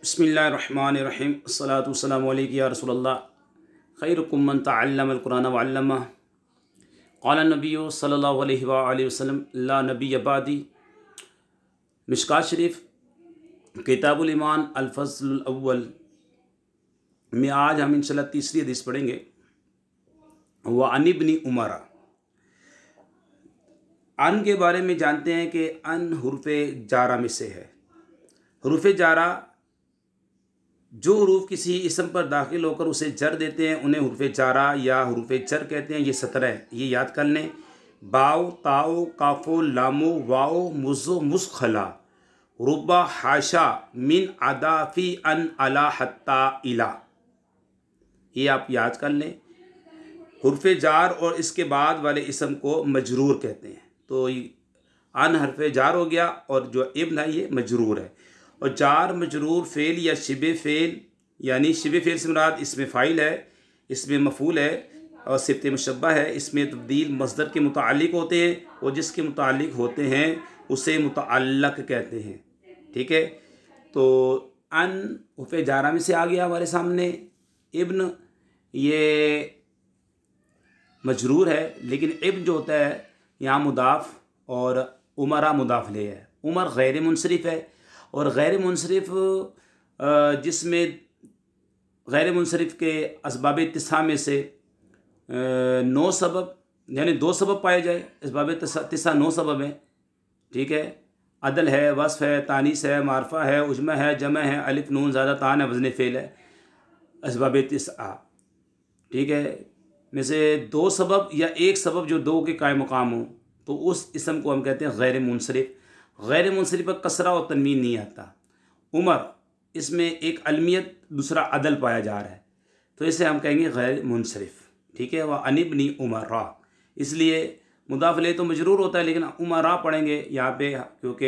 बिस्मिल्लाहिर्रहमानिर्रहीम अस्सलातु वस्सलामु अलैका या रसूलल्लाह खैरुकुम मन तअल्लमल कुरान व अल्लमह क़ाला नबिय्यु सल्लल्लाहु अलैहि वसल्लम ला नबिय्य बादी। मिशकात शरीफ किताबुल ईमान अल फ़स्लुल अव्वल में आज हम इंशाअल्लाह तीसरी हदीस पढ़ेंगे। व अन इब्न उमर, अन के बारे में जानते हैं कि अन हुर्फ़े जारा में से है। हुर्फ़े जारा जो हरूफ किसी इसम पर दाखिल होकर उसे जर देते हैं उन्हें हुर्फ़े जारा या हुर्फ़े जर कहते हैं। ये 17 है, ये याद कर लें। बाओ, ताओ, काफ़ो, लामो, वाओ, मुज़ो, मुस्खला, रुबा, हाशा, मिन, अदा, फ़ी, अन, अला, हत्ता, इला। ये आप याद कर लें। हुर्फ़े जार और इसके बाद वाले इसम को मजरूर कहते हैं। तो अन हरफ़े जार हो गया और जो इब्न है ये मजरूर है। और जार मजरूर फ़ेल या शिबे फ़ेल, यानी शिबे फ़ेल से मुराद इसमें फ़ाइल है, इसमें मफ़ूल है और सिफ़त मुशब्बा है। इसमें तब्दील मस्दर के मुताल्लिक़ होते हैं और जिसके मुताल्लिक़ होते हैं उसे मुतअल्लक़ कहते हैं। ठीक है, तो अन हुर्फ़े जारा में से आ गया हमारे सामने। इब्न ये मजरूर है, लेकिन इब्न जो होता है यहाँ मुदाफ़ और उमरा मुदाफ़ ले है। उमर गैर मुनसरिफ़ है और गैर मुनसरिफ़ जिसमें गैर मुनसरिफ़ के असबाब इत्तिसा में से 9 सबब यानी 2 सबब पाए जाए। असबाब इत्तिसा 9 सबब हैं। ठीक है, अदल है, वस्फ़ है, तानीस है, मारफ़ा है, उजमा है, जमा है, अलिफ नून ज़्यादा तान है, वज़न फ़ेल है। असबाब इत्तिसा ठीक है में से 2 सबब या 1 सबब जो 2 के कायम मकाम हो तो उस इसम को हम कहते हैं गैर मुनसरिफ़। गैर मुनसरिफ़ पर कसरा और तनवीन नहीं आता। उमर इसमें एक अलमियत दूसरा अदल पाया जा रहा है तो इसे हम कहेंगे गैर मुनसरिफ़। ठीक है, वह अन इब्न उमर, इसलिए मुदाफ़ ले तो मजरूर होता है लेकिन उमरा पढ़ेंगे यहाँ पे क्योंकि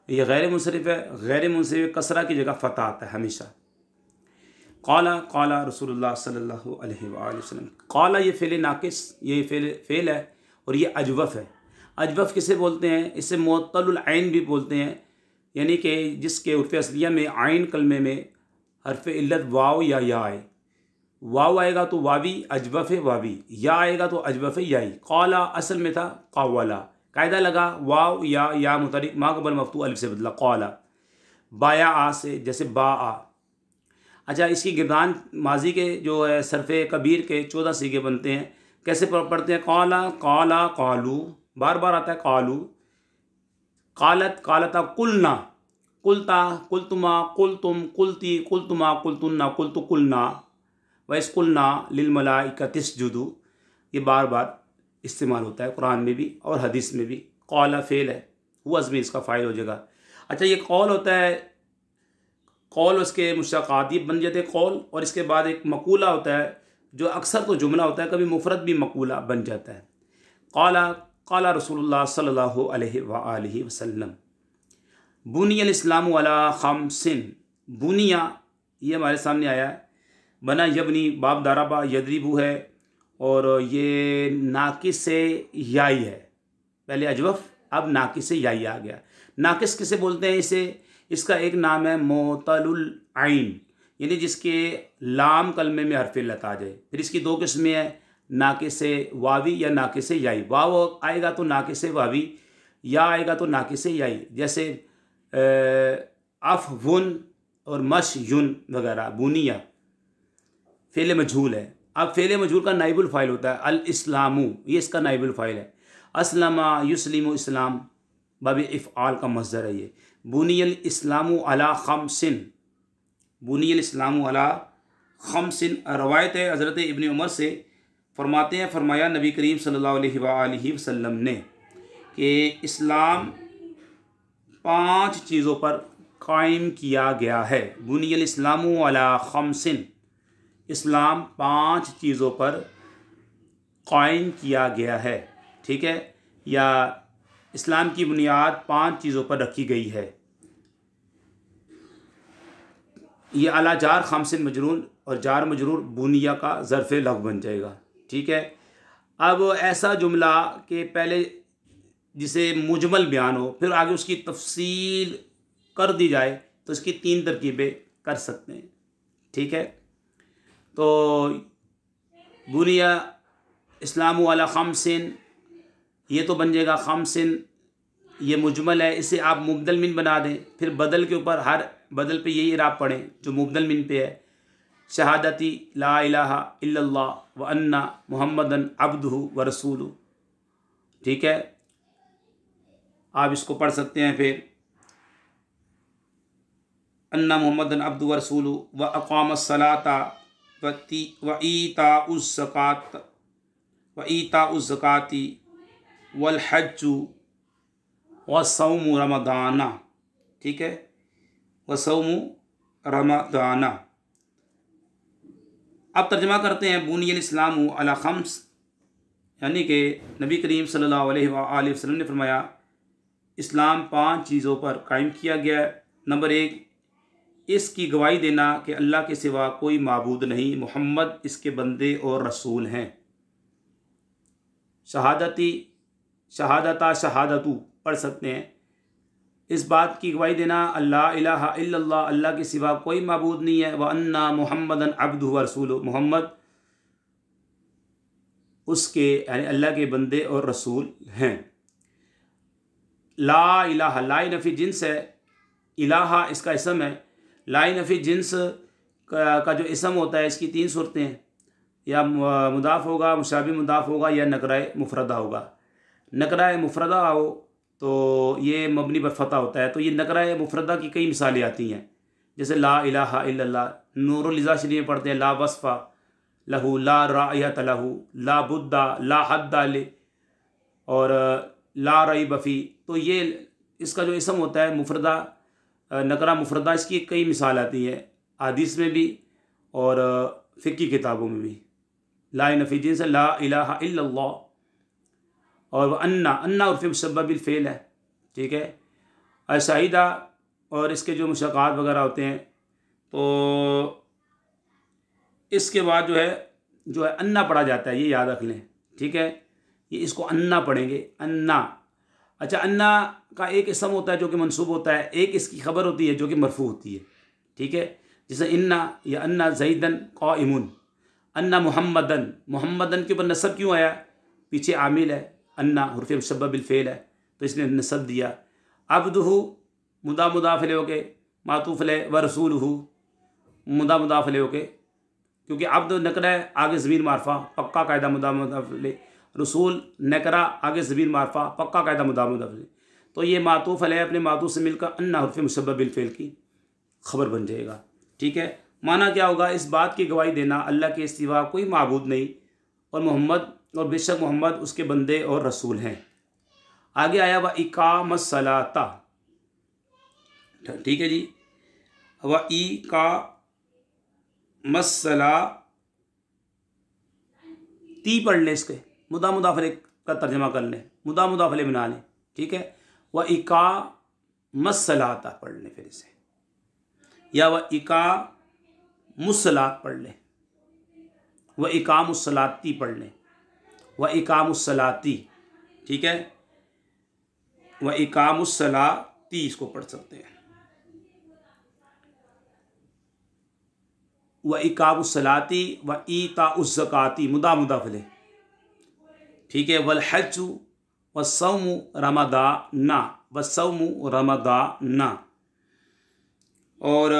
ये गैर मुनसरिफ़ है। गैर मुनसरिफ़ कसरा की जगह फ़तह आता है हमेशा। क़ाला क़ाला रसूलुल्लाह सल्लल्लाहु अलैहि वसल्लम। क़ाला ये फ़ेल नाक़िस, ये फ़ेल है और ये अजवफ़ है। अजवफ़ किसे बोलते हैं? इसे मुअत्तलुल ऐन भी बोलते हैं, यानी कि जिसके उर्फ़ असलिया में आइन कलमे में हरफ़ इल्लत वाव या आए। वाव आएगा तो वावी, अजवफ़ वावी, या आएगा तो अजवफ़ याई। क़ाला असल में था क़ावला, कायदा लगा वाव या मुतरिक मा क़बल मफ़तू अलिफ से बदला। क़ाला बाया आ से, जैसे बा आ। अच्छा, इसकी गिरदान माजी के जो है सरफ़े कबीर के 14 सीगे बनते हैं। कैसे पढ़ते हैं? क़ाला क़ाला क़ालू, बार बार आता है क़ालू। क़ालत क़ालता, कुलना कुलता, कुलतुमा, कुलतुम, कुलती, कुलतुमा, कुलतुन्ना, कुलतु कुलना, वइज़कुलना लिल मलाइकति इसजुदू। ये बार बार इस्तेमाल होता है कुरान में भी और हदीस में भी। क़ाला फ़ेल है, हुआ में इसका फ़ाइल हो जाएगा। अच्छा, ये कौल होता है, कौल उसके मुश्तक़ात बन जाते हैं कौल, और इसके बाद एक मकूला होता है जो अक्सर तो जुमला होता है, कभी मुफरद भी मकूला बन जाता है। क़ाला क़ाला रसूलुल्लाह सल्लल्लाहु अलैहि वसल्लम बुनियल इस्लामु अला खम्सिन। बुनिया ये हमारे सामने आया है, बना यबनी, बाब दाराबा, यदरिबू है और ये नाकिस से याई है। पहले अजवफ़, अब नाकिस से याई आ गया। नाकिस किसे बोलते हैं? इसे इसका एक नाम है मुअत्तलुल ऐन, यानी जिसके लाम कलमे में हरफ़ इल्लत आ जाए। फिर इसकी 2 किस्में हैं, नाकिस वावी या नाकिस याई। वाव आएगा तो नाकिस वावी, या आएगा तो नाकिस याई, जैसे अफ़वुन और मशयुन वगैरह। बुनिया फ़ेल मजहूल है। अब फ़ेल मजहूल का नाइबुल फ़ाइल होता है अल इस्लामु, ये इसका नाइबुल फ़ाइल है। अस्लमा युस्लिमु, इस्लाम बाब इफ़आल का मस्दर है ये। बुनियल इस्लामु अला खम्सिन, बुनियल इस्लामु अला खम्सिन। रवायत है हज़रत इब्न उमर से, फरमाते हैं फरमाया नबी करीम सल्लल्लाहु अलैहि वसल्लम ने कि इस्लाम 5 चीज़ों पर कायम किया गया है। बुनियल इस्लामु अला खम्सिन, इस्लाम 5 चीज़ों पर कायम किया गया है। ठीक है, या इस्लाम की बुनियाद 5 चीज़ों पर रखी गई है। ये अला जार खम्सिन मजरूर और जार मजरूर बुनिया का ज़र्फ़ लग बन जाएगा। ठीक है, अब ऐसा जुमला कि पहले जिसे मुजमल बयान हो फिर आगे उसकी तफसील कर दी जाए तो इसकी 3 तरकीबें कर सकते हैं। ठीक है, तो बुनिया इस्लामु अला खमसिन, ये तो बन जाएगा खमसिन, ये मुजमल है, इसे आप मुबदल मिन बना दें, फिर बदल के ऊपर हर बदल पे यही इराब पढ़ें जो मुबदल मिन पे है। शहादती ला इलाहा इल्लल्लाह व अन्ना मुहम्मदन अब्दुहु व रसूलुहु। ठीक है, आप इसको पढ़ सकते हैं। फिर अन्ना मुहम्मदन अब्दुहु व रसूलुहु व अक़ामस सलाता व ईताउज़ ज़काती वल हज्जु व सौमु रमदाना। ठीक है, व सौमु रमदाना। अब तर्जमा करते हैं बुनियल इस्लामु अला खम्स, यानी कि नबी करीम सल्लल्लाहु अलैहि वसल्लम ने फरमाया इस्लाम 5 चीज़ों पर कायम किया गया है। नंबर 1, इसकी गवाही देना कि अल्लाह के सिवा कोई माबूद नहीं, मोहम्मद इसके बंदे और रसूल हैं। शहादती शहादता शहादतू पढ़ सकते हैं, इस बात की गवाही देना अल्लाह इलाहा इल्लल्लाह, अल्लाह के सिवा कोई माबूद नहीं है, व अन्ना मुहम्मदन अब्दुहु व रसूलुहु, मोहम्मद उसके यानी अल्लाह के बंदे और रसूल हैं। ला इलाहा ला नफ़ी जिन्स है, इलाहा इसका इसम है। ला नफ़ी जिन्स का जो इसम होता है इसकी 3 सूरतें हैं, या मुदाफ़ होगा, मुशाबी मुदाफ़ होगा, या नकराए मुफरदा होगा। नकराए मुफरदा हो तो ये मबनी पर फतह होता है, तो ये नकराए मुफरदा की कई मिसालें आती हैं, जैसे ला इलाहा इल्लल्लाह, नूरुल इज़ा शरीफ में पढ़ते हैं ला वस्फ़ा लहू, ला रायत लहू, ला बुद्दा, ला हद्दा ले, और ला रई बफ़ी। तो ये इसका जो इसम होता है मुफरदा, नकरा मुफरदा, इसकी कई मिसाल आती है हदीस में भी और फ़िक़्ही किताबों में भी। ला नफ़ी जिन्स ला इलाहा इल्लल्लाह, और अन्ना अन्ना उर्फ़ मुशब्बह बिल फ़ेल है। ठीक है, अशाहिदा और इसके जो मुशक्कात वगैरह होते हैं, तो इसके बाद जो है अन्ना पढ़ा जाता है, ये याद रख लें। ठीक है, ये इसको अन्ना पढ़ेंगे, अन्ना। अच्छा, अन्ना का एक इसम होता है जो कि मंसूब होता है, एक इसकी खबर होती है जो कि मरफू होती है। ठीक है, जैसे इन्ना या अन्ना ज़ैदन क़ाइमुन, अन्ना मुहम्मदन, मुहम्मदन के ऊपर नसब क्यों आया, पीछे आमिल है, अन्ना हुर्फ़ मुशब्बह बिल फ़ेल है तो इसने नसब दिया। अब्दुहु मुदाफ़ ले होके मातूफ़ ले, व रसूलुहु मुदाफ़ ले होके, क्योंकि अब्द नकरा है, आगे ज़मीर मारफ़ा पक्का कायदा मुदाफ़ ले, रसूल नकरा आगे ज़मीर मारफ़ा पक्का कायदा मुदाफ़ ले, तो ये मातूफ़ ले अपने मातूफ़ से मिलकर अन्ना हुर्फ़ मुशब्बह बिल फ़ेल की खबर बन जाएगा। ठीक है, माना क्या होगा, इस बात की गवाही देना अल्लाह के सिवा कोई माबूद नहीं, और मोहम्मद और बेशक मोहम्मद उसके बंदे और रसूल हैं। आगे आया व इकामस सलाता। ठीक है जी, व इकामस सलाती पढ़ लें, इसके मुदाफ़ले का तर्जमा कर लें, मुदाफ़ले बना लें। ठीक है, व इकामस सलाता पढ़ लें फिर इसे, या व इकामुस्सलात पढ़ लें, व इकामुस्सलाती पढ़ लें, व इकामुस्सलाती। ठीक है, व इकामुस्सलाती इसको पढ़ सकते हैं, व इकामुस्सलाती व ईताउज़ ज़काती मुदाफ़ले। ठीक है, वल हज्जु व सौमु रमदाना, व सौमु रमदाना, और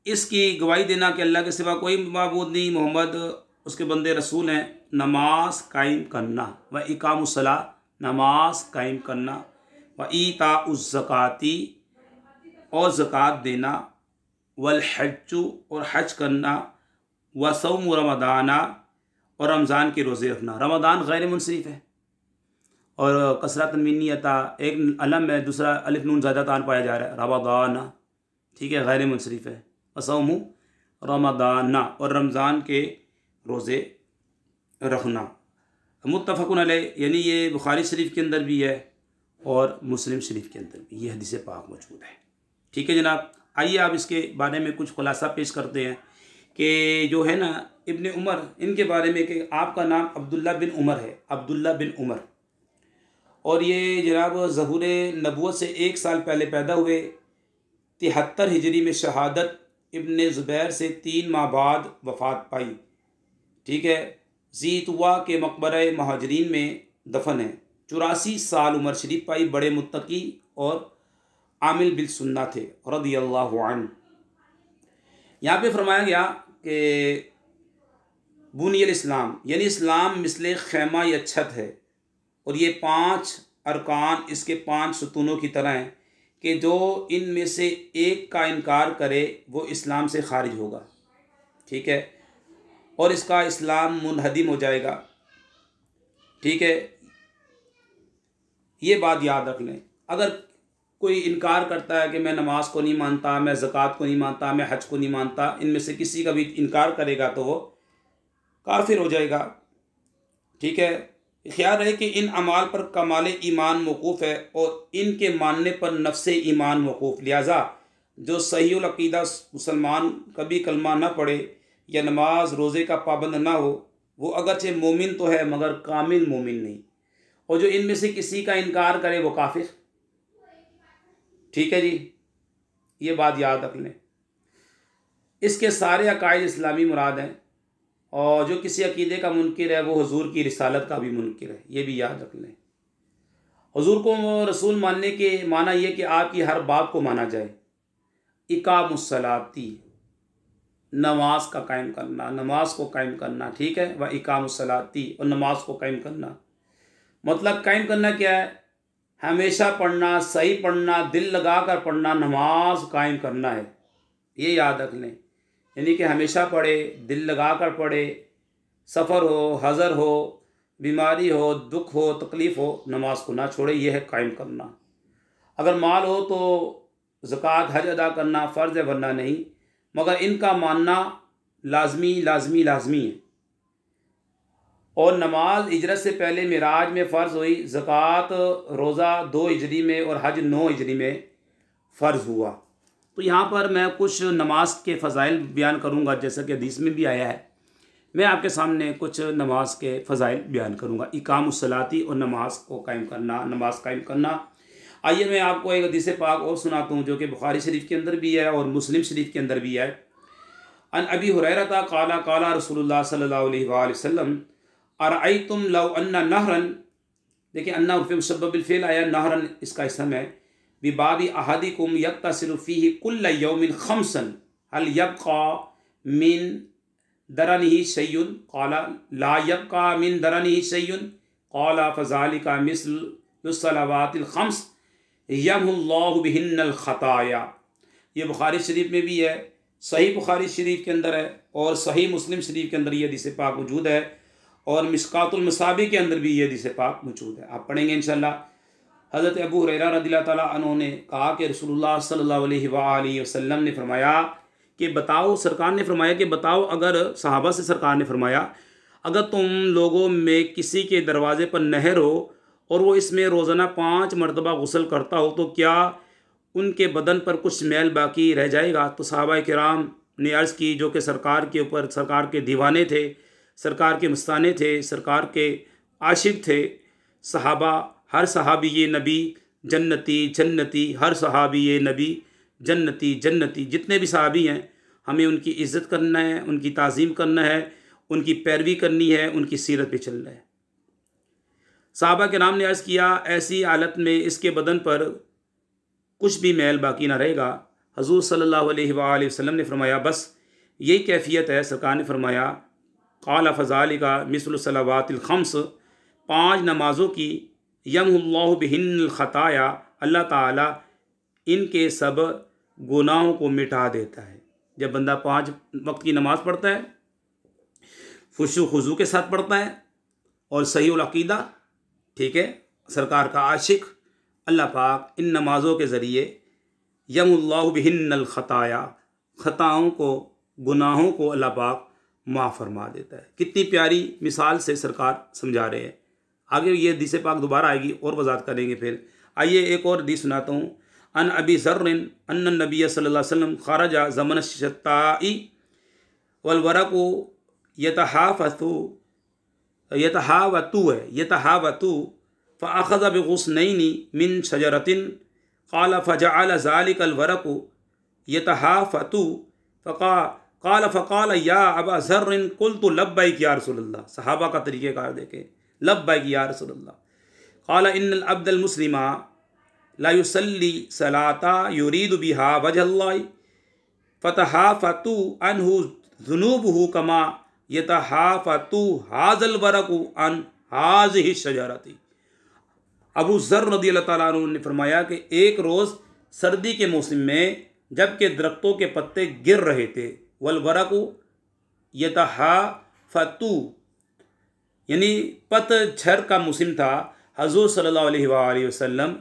इसकी गवाही देना कि अल्लाह के सिवा कोई माबूद नहीं, मोहम्मद उसके बंदे रसूल हैं। नमाज कायम करना, व इकामुस्सला नमाज कायम करना, व ईताउज़ ज़काती और ज़कात देना, वल हज्जु और हज करना, व सौम रमदाना और रमज़ान के रोज़े रखना। रमदान गैर मुनसरिफ है और कसरा तनवीनी अता, एक अलम है, दूसरा अलिफ नून ज़्यादा तान पाया जा रहा है, रमदाना। ठीक है, गैर मुनसरिफ है। व सौम रमदाना और रमज़ान के रोज़े रखना। मुत्तफ़क़ुन अलैह, यानी ये बुखारी शरीफ के अंदर भी है और मुस्लिम शरीफ के अंदर भी ये हदीस पाक मौजूद है। ठीक है जनाब, आइए आप इसके बारे में कुछ खुलासा पेश करते हैं कि जो है ना इब्ने उमर, इनके बारे में कि आपका नाम अब्दुल्ला बिन उमर है, अब्दुल्ला बिन उमर, और ये जनाब ज़हूर नबूवत से 1 साल पहले पैदा हुए 73 हिजरी में शहादत इब्न ज़ुबैर से 3 माह बाद वफ़ात पाई। ठीक है, ज़ीतवा के मकबरे महाजरीन में दफन है। 84 साल उम्र शरीफ पाई। बड़े मुत्तकी और आमिल बिल सुन्ना थे रदियल्लाहु अन्हु। यहाँ पे फरमाया गया कि बुनियल इस्लाम यानी इस्लाम मिसले खैमा या छत है, और ये 5 अरकान इसके 5 सतूनों की तरह हैं कि जो इनमें से एक का इनकार करे वो इस्लाम से खारिज होगा। ठीक है, और इसका इस्लाम मुनहदिम हो जाएगा। ठीक है, ये बात याद रख लें। अगर कोई इनकार करता है कि मैं नमाज को नहीं मानता, मैं ज़कात को नहीं मानता, मैं हज को नहीं मानता, इनमें से किसी का भी इनकार करेगा तो वो काफिर हो जाएगा। ठीक है, ख्याल रहे कि इन अमाल पर कमाल ईमान मौकूफ़ है और इनके मानने पर नफ्स ईमान मौकूफ़। लिहाजा जो सहीउल अक़ीदा मुसलमान कभी कलमा ना पढ़े या नमाज रोज़े का पाबंद ना हो, वो अगरचे मोमिन तो है मगर कामिल मोमिन नहीं। और जो इनमें से किसी का इनकार करे वो काफिर। ठीक है जी, ये बात याद रख लें। इसके सारे अकायद इस्लामी मुराद हैं, और जो किसी अकीदे का मुनकिर है वो हुजूर की रिसालत का भी मुनकिर है, ये भी याद रख लें। हुजूर को रसूल मानने के माना ये कि आपकी हर बात को माना जाए। इकामुस्सलाती, नमाज का कायम करना, नमाज को कायम करना। ठीक है, वह इकामुस्सलाती, और नमाज को कायम करना मतलब कायम करना क्या है? हमेशा पढ़ना, सही पढ़ना, दिल लगा कर पढ़ना, नमाज कायम करना है, ये याद रख लें। यानी कि हमेशा पढ़े, दिल लगा कर पढ़े, सफ़र हो, हज़र हो, बीमारी हो, दुख हो, तकलीफ़ हो, नमाज को ना छोड़े, ये है कायम करना। अगर माल हो तो ज़कात हज अदा करना फ़र्ज़ है, वरना नहीं, मगर इनका मानना लाजमी लाजमी लाजमी है। और नमाज हिजरत से पहले मिराज में फ़र्ज़ हुई, ज़कात रोज़ा 2 हिजरी में और हज 9 हिजरी में फ़र्ज़ हुआ। तो यहाँ पर मैं कुछ नमाज के फ़ज़ाइल बयान करूँगा, जैसा कि हदीस में भी आया है। मैं आपके सामने कुछ नमाज के फ़ज़ाइल बयान करूँगा। इकामुस्सलाती और नमाज को कायम करना, नमाज कायम करना। आइए मैं आपको एक हदीस पाक और सुनाता हूँ जो कि बुखारी शरीफ के अंदर भी है और मुस्लिम शरीफ के अंदर भी है। अन अबी हुरैरा क़ाला क़ाला रसूलुल्लाह सल्लल्लाहु अलैहि वसल्लम अरअयतुम लौ अन्ना नहरन, देखिए अन्ना उर्फ़ मुसब्बब बिल फ़िल आया, नहरन इसका इसम है। बिबाबी अहदिकुम यक्तसिरु फ़ीहि कुल्ल यौमिन खम्सन हल यब्क़ा मिन दरनिही शैयुन क़ाला ला यब्क़ा मिन दरनिही शैयुन क़ाला फ़ज़ालिका मिस्लु सलावातिल खम्स यम्हुल्लाहु बिहिन्नल ख़ताया। ये बुखारी शरीफ में भी है, सही बुखारी शरीफ के अंदर है और सही मुस्लिम शरीफ के अंदर ये हदीस पाक मौजूद है, और मिशकातुल मसाबी के अंदर भी ये हदीस पाक मौजूद है। आप पढ़ेंगे इंशाल्लाह। हज़रत अबू हुरैरा रज़ियल्लाहु ताला अन्हु ने कहा कि रसूलुल्लाह सल्लल्लाहु अलैहि वसल्लम ने फरमाया कि बताओ, सरकार ने फरमाया कि बताओ, अगर सहाबा से सरकार ने फरमाया अगर तुम लोगों में किसी के दरवाज़े पर नहर हो और वो इसमें रोज़ाना 5 मरतबा गुस्ल करता हो तो क्या उनके बदन पर कुछ मैल बाकी रह जाएगा? तो सहाबा किराम ने अर्ज़ की, जो कि सरकार के ऊपर सरकार के दीवाने थे, सरकार के मस्ताने थे, सरकार के आशिक थे। सहाबा, हर सहाबी ये नबी जन्नती जन्नती, हर सहाबी ये नबी जन्नती जन्नती। जितने भी सहाबी हैं हमें उनकी इज़्ज़त करना है, उनकी ताज़ीम करना है, उनकी पैरवी करनी है, उनकी सीरत पे चलना है। सहाबा के नाम ने अर्ज़ किया, ऐसी हालत में इसके बदन पर कुछ भी मैल बाकी ना रहेगा। हजूर सल्लल्लाहु अलैहि वसल्लम ने फरमाया, बस यही कैफियत है। सरकार ने फरमाया, क़ाला फ़ज़ालिका मिस्लु सलावातिल खम्स, 5 नमाज़ों की यम्हुल्लाहु बिहिन्नल ख़ताया, अल्लाह ताला इनके सब गुनाहों को मिटा देता है। जब बंदा 5 वक्त की नमाज़ पढ़ता है, खुशू खुजू के साथ पढ़ता है और सहीउल अक़ीदा, ठीक है, सरकार का आशिक, अल्लाह पाक इन नमाज़ों के ज़रिए यम्हुल्लाहु बिहिन्नल ख़ताया, ख़ताओं को, गुनाहों को अल्लाह पाक माफ़ फरमा देता है। कितनी प्यारी मिसाल से सरकार समझा रहे हैं। आगे ये हदीस पाक दोबारा आएगी और वज़ाहत करेंगे। फिर आइए एक और हदीस सुनाता हूँ। अन अबी ज़र्रिन अन्न नबी सल्लल्लाहु अलैहि वसल्लम खरजा ज़मन शत्ताई वल वरक़ु यतहावतु फ़अख़ज़ बिग़ुस्नैनि मिन शजरतिन क़ाल फ़जअल ज़ालिकल वरक़ु यतहाफ़तु फ़क़ाल या अबा ज़र्रिन क़ुल्तु लब्बैक या रसूलल्लाह। सहाबा का तरीक़ेकार देखें, लब्बैक या रसूलल्लाह। क़ाल इन्नल अब्दल मुस्लिमा ला युसल्ली सलाता युरीदु बिहा वजहल्लाह फ़तहाफ़तु अन्हु ज़ुनूबुहु कमा यतहाफ़तु हाज़ल वरक़ु अन हाज़िहि शजरती। अबू ज़र रज़ियल्लाहु ताला अन्हु ने फरमाया कि एक रोज़ सर्दी के मौसम में जबकि दरख्तों के पत्ते गिर रहे थे, वल वरक़ु यतहाफ़तु यानी पतझड़ का मौसम था, हज़ूर सल्लल्लाहु अलैहि वसल्लम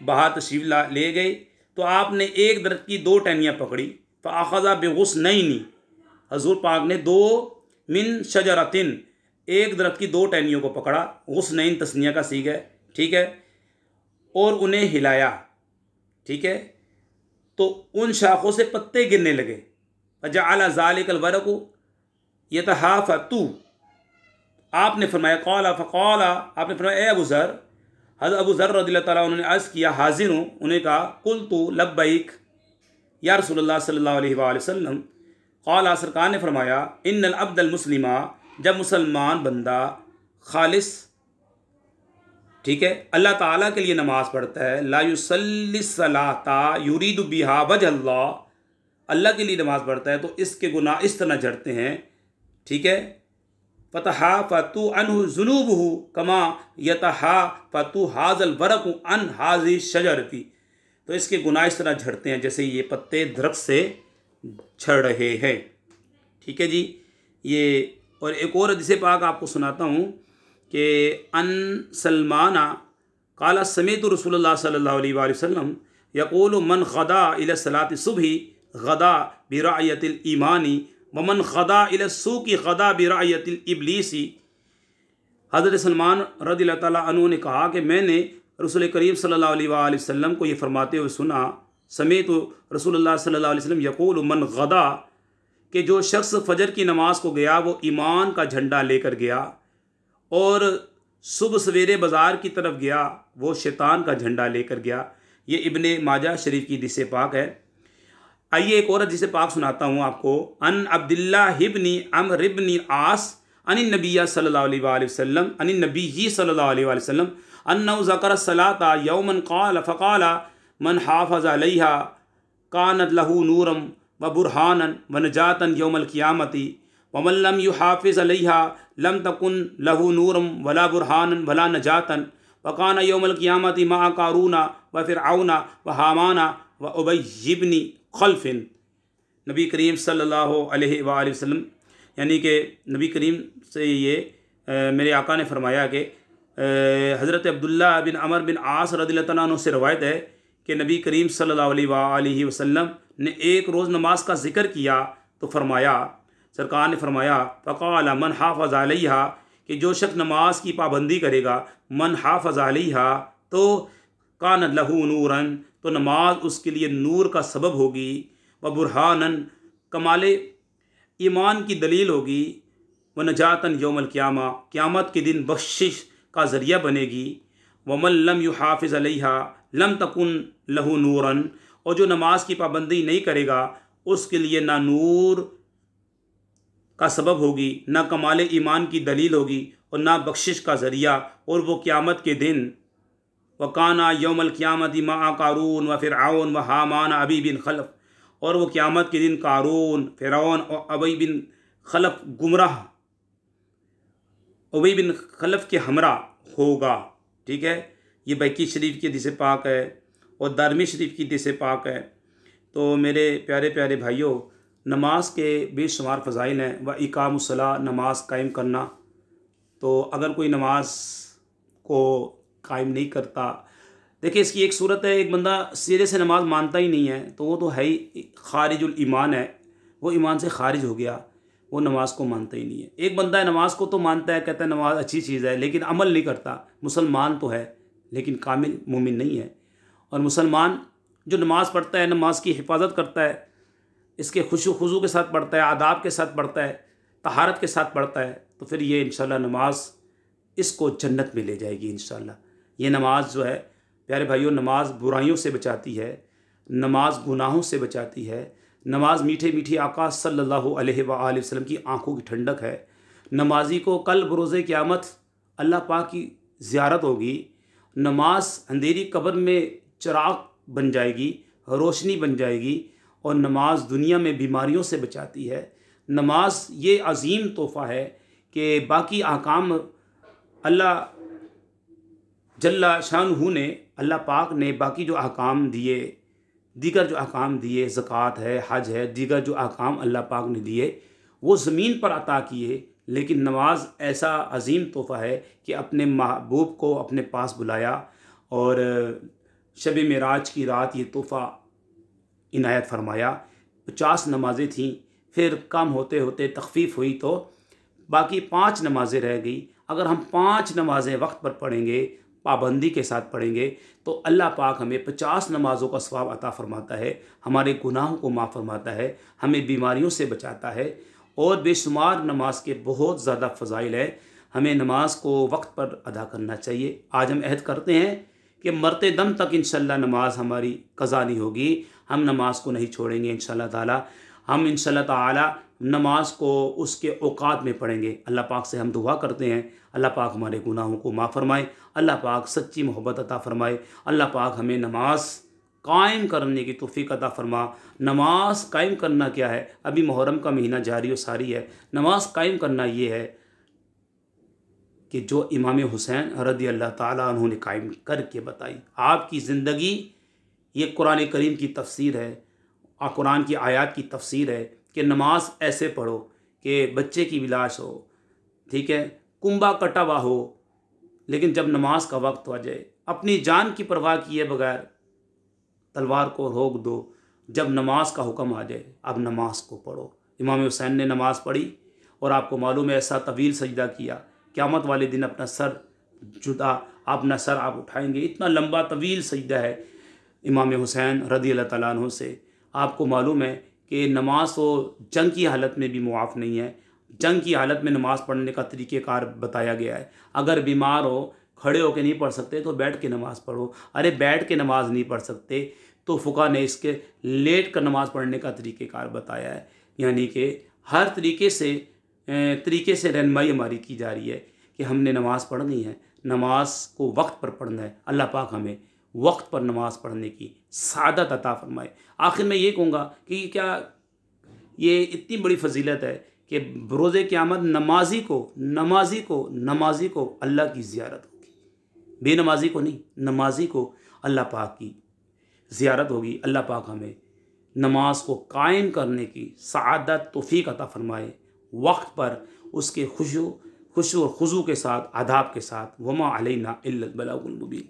बाहर तशरीफ़ ले गए तो आपने एक दरख्त की दो टहनियाँ पकड़ी, फ़अख़ज़ा बिग़ुस्नैनी, हज़ूर पाक ने दो मिन शजरतिन, एक दरख्त की दो टहनियों को पकड़ा, गुस्नैन तस्निया का सीगा है, ठीक है, और उन्हें हिलाया, ठीक है, तो उन शाखों से पत्ते गिरने लगे। फ़जअल ज़ालिकल वरक़ु यतहाफ़तु, आपने फरमाया क़ाल आपने फरमाया ए अबू ज़र, हज़रत अबू ज़र रज़ियल्लाहु ताला उन्होंने अर्ज़ किया हाज़िर हूँ, उन्हें कहा क़ुल्तु लब्बैक या रसूलल्लाह सल्लल्लाहु अलैहि वसल्लम। क़ाल सरकार ने फरमाया इन्नल अब्दल मुस्लिमा, जब मुसलमान बंदा खालिस, ठीक है, अल्लाह ताला के लिए नमाज़ पढ़ता है, ला युसल्ली सलाता युरीदु बिहा वजहल्लाह, अल्लाह के लिए नमाज़ पढ़ता है तो इसके गुनाह इस तरह झड़ते हैं, ठीक है, फ़तहाफ़तु अन्हु ज़ुनूबुहु कमा यतहाफ़तु हाज़ल वरक़ु अन हाज़िहि शजरती, तो इसके गुनाह इस तरह झड़ते हैं जैसे ये पत्ते दरख्त से झड़ रहे हैं, ठीक है जी। ये और एक और हदीस पाक आपको सुनाता हूँ कि अन सलमाना क़ाल समीअतु रसूलुल्लाह सल्लल्लाहु अलैहि वसल्लम यक़ूलु मन ग़दा इला सलाति सुबही ग़दा बिरायतिल ईमानी व मन ग़दा इला सूक़ी ग़दा बिरायतिल इब्लीसी। हज़रत सलमान रज़ियल्लाहु ताला अन्हु ने कहा कि मैंने रसूल करीम सल्लल्लाहु अलैहि वसल्लम को ये फरमाते हुए सुना, समीअतु रसूलुल्लाह सल्लल्लाहु अलैहि वसल्लम यक़ूलु मन ग़दा, कि जो शख्स फजर की नमाज को गया वो ईमान का झंडा लेकर गया, और सुबह सवेरे बाज़ार की तरफ गया वो शैतान का झंडा लेकर गया। ये इब्ने माजा शरीफ की हदीस पाक है। आइए एक और हदीस पाक सुनाता हूँ आपको। अन अब्दुल्लाह इब्नी अम्र इब्नी आस अनिन नबिय्या सल्लल्लाहु अलैहि वसल्लम अनिन नबी सल्लल्लाहु अलैहि वसल्लम अन्नहु ज़करा सलाता यौमन क़ाल फ़क़ाल मन हाफ़ज़ अलैहा कानत लहू नूरम व बुरहानन व नजातन यौमल क़ियामती व मन लम युहाफ़िज़ अलैहा लम तकुन लहू नूरम वला बुरहानन वला नजातन व कान यौमल क़ियामती मा कारूना व फ़िरऔना व हामाना व उबय्य इब्न ख़ल्फ़िन। नबी करीम सल्लल्लाहु अलैहि वसल्लम यानी कि नबी करीम से ये मेरे आका ने फरमाया कि हज़रत अब्दुल्ला बिन अमर बिन आस रज़ियल्लाहु ताला अन्हु से रवायत है कि नबी करीम सल्लल्लाहु अलैहि वसल्लम ने एक रोज़ नमाज का ज़िक्र किया तो फरमाया, सरकार ने फरमाया फ़क़ाल मन हाफ़ज़ अलैहा, कि जो शख्स नमाज की पाबंदी करेगा, मन हाफ़ज़ अलैहा तो कानत लहू नूरन, तो नमाज उसके लिए नूर का सबब होगी, व बुरहानन कमाले ईमान की दलील होगी, व नजातन यौमल क़ियामा, क़यामत के दिन बख्शिश का ज़रिया बनेगी, व मन लम युहाफ़िज़ अलैहा लम तकुन लहू नूरन, और जो नमाज की पाबंदी नहीं करेगा उसके लिए ना नूर का सबब होगी, ना कमाल ईमान की दलील होगी, और ना बख्शिश का ज़रिया, और वो क़यामत के दिन वकाना यौमल क़ियामती मा कारून व फ़िरऔन व हामान अबी बिन खलफ, और वो क़यामत के दिन कारून, फ़िरऔन और अबी बिन खलफ गुमराह, अबी बिन खलफ के हमरा होगा, ठीक है। ये बैकी शरीफ की हदीस पाक है और दारमी शरीफ की हदीस पाक है। तो मेरे प्यारे प्यारे भाइयों, नमाज के बेशुमार फ़ज़ाइल हैं। व इकामुस्सलाह, नमाज कायम करना। तो अगर कोई नमाज को कायम नहीं करता, देखिए इसकी एक सूरत है, एक बंदा सिरे से नमाज मानता ही नहीं है तो वो तो है ही खारिजुल ईमान है, वो ईमान से खारिज हो गया, वो नमाज को मानता ही नहीं है। एक बंदा है नमाज को तो मानता है, कहता है नमाज अच्छी चीज़ है, लेकिन अमल नहीं करता, मुसलमान तो है लेकिन कामिल मोमिन नहीं है। और मुसलमान जो नमाज़ पढ़ता है, नमाज की हिफाजत करता है, इसके खुशू खुजू के साथ पढ़ता है, आदाब के साथ पढ़ता है, तहारत के साथ पढ़ता है, तो फिर ये इंशाल्लाह नमाज इसको जन्नत में ले जाएगी इंशाल्लाह। ये नमाज जो है प्यारे भाइयों, नमाज बुराइयों से बचाती है, नमाज गुनाहों से बचाती है। नमाज मीठे मीठे आका सल्लल्लाहु अलैहि वसल्लम की आंखों की ठंडक है। नमाजी को कल बरोज़े क़यामत अल्लाह पाक की ज़ियारत होगी। नमाज अंधेरी कब्र में चिराग बन जाएगी, रोशनी बन जाएगी। और नमाज दुनिया में बीमारियों से बचाती है। नमाज ये अज़ीम तोहफ़ा है कि बाकी अहकाम अल्लाह जल्ला शानहू ने, अल्लाह पाक ने बाकी जो अहकाम दिए, दीगर जो अहकाम दिए, ज़कात है, हज है, दीगर जो अहकाम अल्लाह पाक ने दिए वो ज़मीन पर अता किए। लेकिन नमाज ऐसा अज़ीम तोहफ़ा है कि अपने महबूब को अपने पास बुलाया और शब मेराज की रात ये तोहफ़ा इनायत फरमाया। 50 नमाज़ें थीं, फिर कम होते होते तख़फ़ीफ़ हुई तो बाकी 5 नमाज़ें रह गई। अगर हम 5 नमाज़ें वक्त पर पढ़ेंगे, पाबंदी के साथ पढ़ेंगे, तो अल्लाह पाक हमें 50 नमाज़ों का सवाब अता फ़रमाता है, हमारे गुनाहों को माफ़ फरमाता है, हमें बीमारियों से बचाता है। और बेशुमार नमाज के बहुत ज़्यादा फ़ज़ाइल है। हमें नमाज को वक्त पर अदा करना चाहिए। आज हम अहद करते हैं कि मरते दम तक इंशाअल्लाह नमाज हमारी क़ज़ा नहीं होगी। हम नमाज को नहीं छोड़ेंगे इंशाअल्लाह ताला। हम इंशाअल्लाह ताला नमाज को उसके औक़ात में पढ़ेंगे। अल्लाह पाक से हम दुआ करते हैं, अल्लाह पाक हमारे गुनाहों को माफ़ फरमाए, अल्लाह पाक सच्ची मोहब्बत अता फ़रमाए, अल्लाह पाक हमें नमाज कायम करने की तौफ़ीक़ अता फ़रमा। नमाज कायम करना क्या है? अभी मुहर्रम का महीना जारी व सारी है। नमाज कायम करना ये है कि जो इमाम हुसैन रज़ी अल्लाह ताला अन्हु ने कायम करके बताई। आपकी ज़िंदगी ये कुरान करीम की तफ़सीर है और कुरान की आयत की तफ़सीर है कि नमाज ऐसे पढ़ो कि बच्चे की विलास हो, ठीक है, कुंबा कटा हुआ हो, लेकिन जब नमाज का वक्त आ जाए अपनी जान की परवाह किए बगैर तलवार को रोक दो। जब नमाज का हुक्म आ जाए अब नमाज को पढ़ो। इमाम हुसैन ने नमाज़ पढ़ी और आपको मालूम है ऐसा तवील सजदा किया, क़यामत वाले दिन अपना सर जुदा अपना सर आप उठाएंगे, इतना लंबा तवील सजदा है इमाम हुसैन रज़ी अल्लाह तआला अन्हु से। आपको मालूम है कि नमाज तो जंग की हालत में भी मुआफ़ नहीं है। जंग की हालत में नमाज़ पढ़ने का तरीक़ेकार बताया गया है। अगर बीमार हो, खड़े होकर नहीं पढ़ सकते तो बैठ के नमाज़ पढ़ो। अरे बैठ के नमाज नहीं पढ़ सकते तो फ़ुक़हा ने इसके लेट कर नमाज़ पढ़ने का तरीक़ेकार बताया है। यानी कि हर तरीके से रहनुमाई हमारी की जा रही है कि हमने नमाज़ पढ़नी है, नमाज को वक्त पर पढ़ना है। अल्लाह पाक हमें वक्त पर नमाज़ पढ़ने की सादत अता फ़रमाए। आखिर में ये कहूँगा कि क्या ये इतनी बड़ी फ़जीलत है कि रोज़े क़यामत नमाजी को अल्लाह की ज़ियारत होगी, बेनमाजी को नहीं, नमाजी को अल्लाह पाक की ज़ियारत होगी। अल्लाह पाक हमें नमाज को कायम करने की सआदत तौफ़ीक़ अता फ़रमाए, वक्त पर उसके खुशू और खुज़ू के साथ, आदाब के साथ। वमा अलैना इल्लल बलागुल मुबीन।